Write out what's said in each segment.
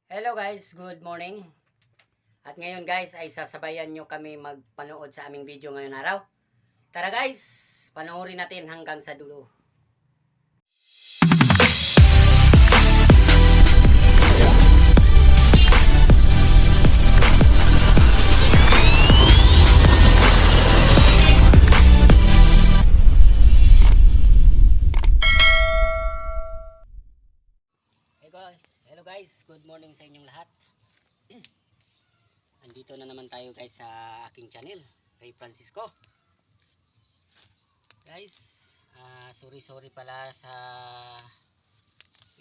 Hello guys, good morning. At ngayon guys ay sasabayan nyo kami magpanood sa aming video ngayon araw. Tara guys, panoorin natin hanggang sa dulo. Hello guys, good morning sa inyong lahat. Andito na naman tayo guys sa aking channel, Ray Francisco. Guys, sorry pala sa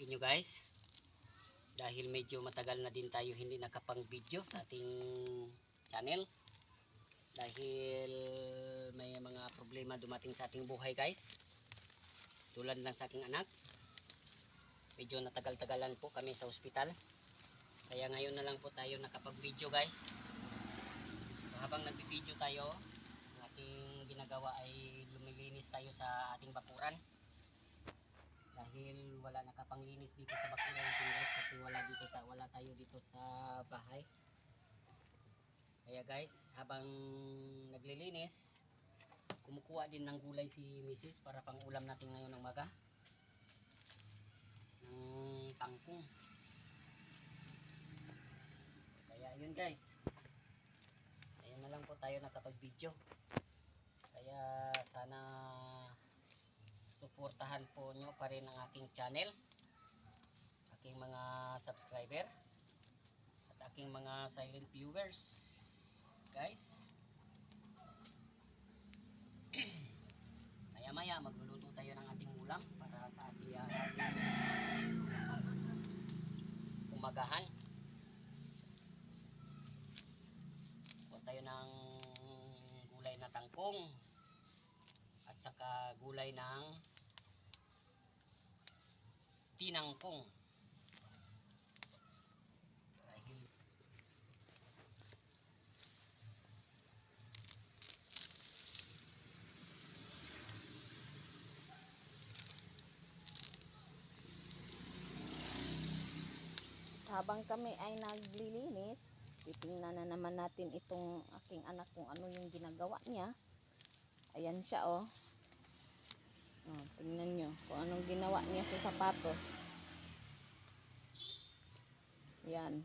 inyo guys. Dahil medyo matagal na din tayo hindi nakapang video sa ating channel. Dahil may mga problema dumating sa ating buhay guys. Tulad lang sa aking anak. Medyo natagal-tagalan po kami sa ospital. Kaya ngayon na lang po tayo nakapag-video guys. So, habang nagbi-video tayo, ang ating ginagawa ay lumilinis tayo sa ating bakuran. Dahil wala nakapanglinis dito sa bakuran natin guys, kasi wala tayo dito sa bahay. Kaya guys, habang naglilinis, kumukuha din ng gulay si Mrs. para pang ulam natin ngayon ng maga. Ng tangkong. Kaya yun guys, ayun na lang po tayo nakapag-video. Kaya sana suportahan po nyo pa rin ang aking channel, aking mga subscriber at aking mga silent viewers guys. Maya magluluto tayo ng ating ulam para sa ating umagahan. O tayo ng gulay na tangkong at saka gulay ng tinangkong. Habang kami ay naglilinis, titingnan na naman natin itong aking anak kung ano yung ginagawa niya. Ayan siya oh. Tingnan nyo kung anong ginawa niya sa sapatos. Yan.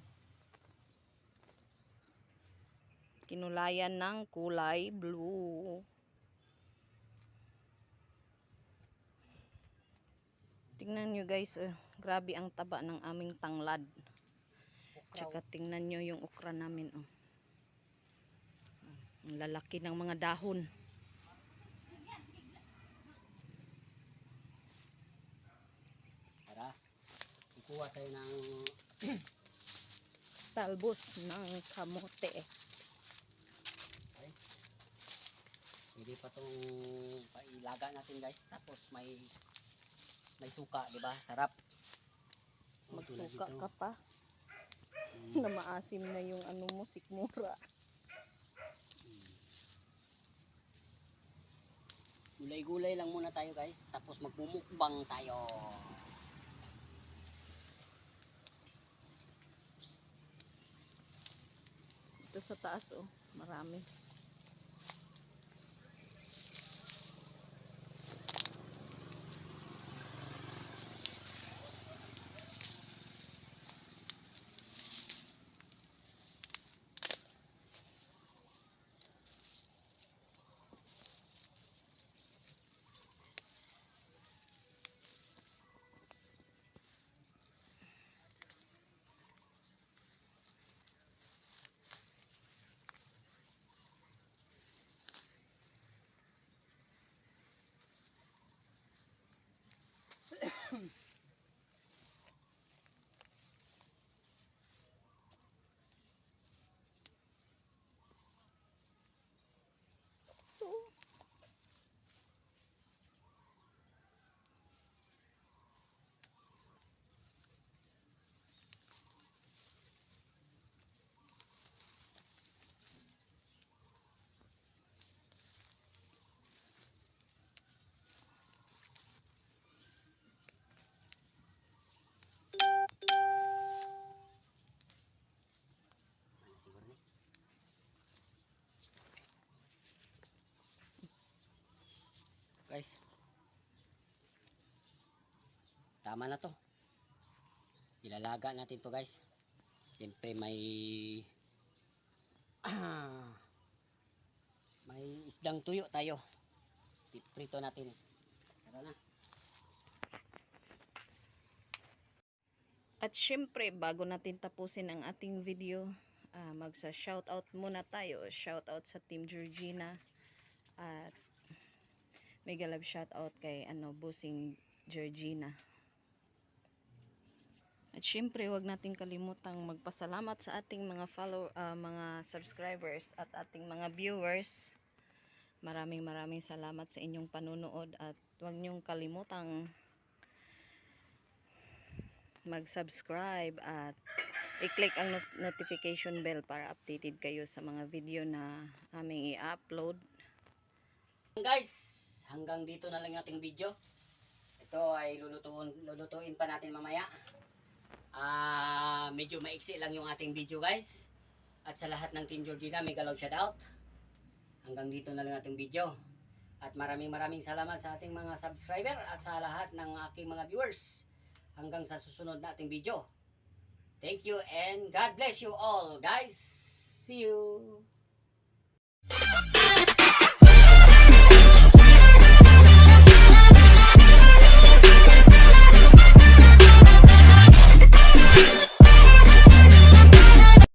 Kinulayan ng kulay blue. Tingnan nyo guys, grabe ang taba ng aming tanglad. Tsaka tingnan nyo yung okra namin oh. Ang lalaki ng mga dahon. Tara, kukuha tayo ng talbos ng kamote. Okay. Pwede pa itong pailaga natin guys. Tapos may suka, di ba? Sarap. Magsuka ka pa. Na maasim na yung ano mo, sikmura. Gulay-gulay lang muna tayo guys. Tapos magmumukbang tayo. Ito sa taas oh, marami. tama na to. Ilalaga natin to guys. Siyempre may may isdang tuyo tayo. Piprito natin. Tara na. At syempre, bago natin tapusin ang ating video, magsa-shoutout muna tayo. Shoutout sa Team Georgina. At mega love shoutout kay Busing Georgina. At syempre, wag natin kalimutang magpasalamat sa ating mga mga subscribers at ating mga viewers. Maraming salamat sa inyong panunood at wag niyong kalimutang mag-subscribe at i-click ang notification bell para updated kayo sa mga video na aming i-upload. Guys, hanggang dito na lang ating video. Ito ay lulutuin pa natin mamaya. Medyo maiksi lang yung ating video guys. At sa lahat ng Team Georgina, mega love shoutout. Hanggang dito na lang ating video. At maraming salamat sa ating mga subscriber at sa lahat ng aking mga viewers. Hanggang sa susunod na ating video. Thank you and God bless you all guys. See you.